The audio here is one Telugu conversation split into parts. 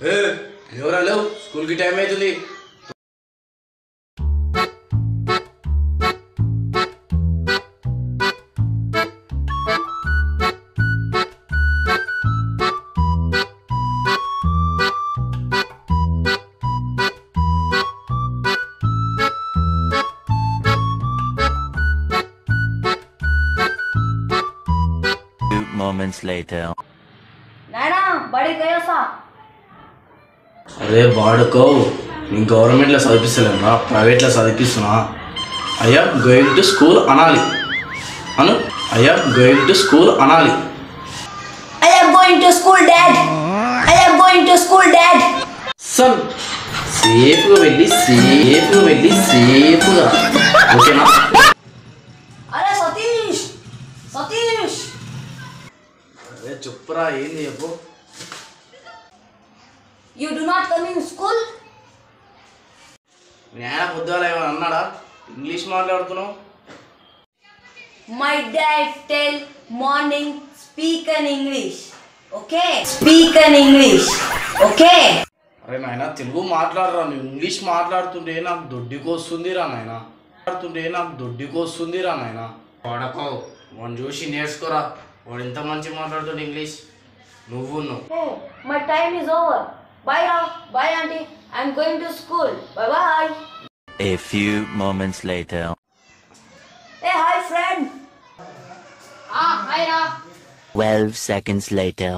ఎవరా లేవు స్కూల్కి టైం అవుతుంది. Moments later. నాయనా బడి కయోసా. అదే బాడుకో నేను గవర్నమెంట్లో చదివిస్తలేనా ప్రైవేట్లో చదివిస్తున్నా. ఐఆమ్ గోయింగ్ టు స్కూల్ అనాలి అను. ఐఆమ్ గోయింగ్ టు స్కూల్ అనాలి. I am going to school dad. I am going to school dad. Son సేఫ్గా వెళ్ళి సేఫ్గా ఓకేనా? అరే సతీష్ సతీష్ అదే చెప్పురా ఏంది చెప్పు. You do not come in school. మీ ఆయన పొద్దుగాల ఏమైనా అన్నాడా? ఇంగ్లీష్ మాట్లాడుతున్నావు. My dad tell morning speak in English. Okay speak in English. Okay అరే నాయన తెలుగు మాట్లాడరా. నువ్వు ఇంగ్లీష్ మాట్లాడుతుంటే నాకు దొడ్డికొస్తుందిరా నాయన. వాడకో వాడిని చూసి నేర్చుకోరా. వాడు ఎంత మంచి మాట్లాడుతుండే ఇంగ్లీష్. నువ్వు my time is over. Bye రా bye aunty. I am going to school. Bye bye. A few moments later. ఏ హాయ్ ఫ్రెండ్. హాయ్ రా. 12 seconds later.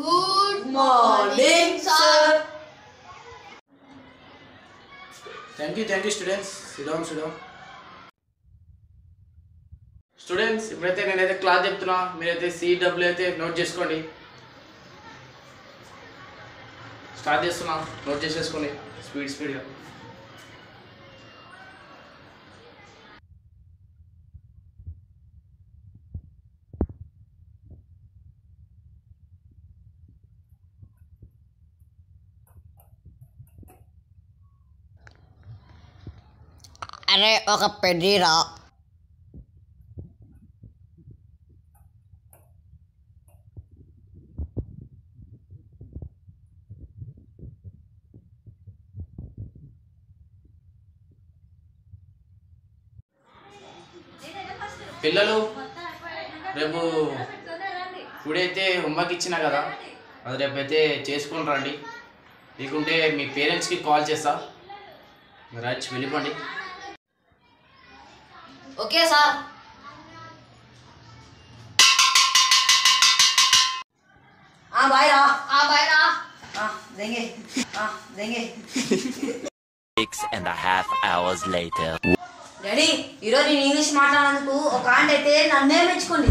Good morning sir. Thank you students. Sit down students. ఇప్పుడైతే నేనైతే క్లాస్ చెప్తున్నా. మీరైతే CW అయితే నోట్ చేసుకోండి. స్టార్ట్ చేస్తున్నా. నోట్ చేసేసుకోండి స్పీడ్గా. అరే ఒక పెద్దీరా. పిల్లలు రేపు ఇప్పుడైతే హోంవర్క్ ఇచ్చినా కదా, అది రేపైతే చేసుకొని రండి. లేకుంటే మీ పేరెంట్స్కి కాల్ చేస్తా. మీరు వచ్చి వెళ్ళిపోండి. Okay sir. బాయ్ రా. బాయ్ రా. देंगे. 6.5 hours later. డాడీ ఈరోజు నేను ఇంగ్లీష్ మాట్లాడినందుకు ఒక ఆంటీ అయితే నన్నే మెచ్చుకుంది.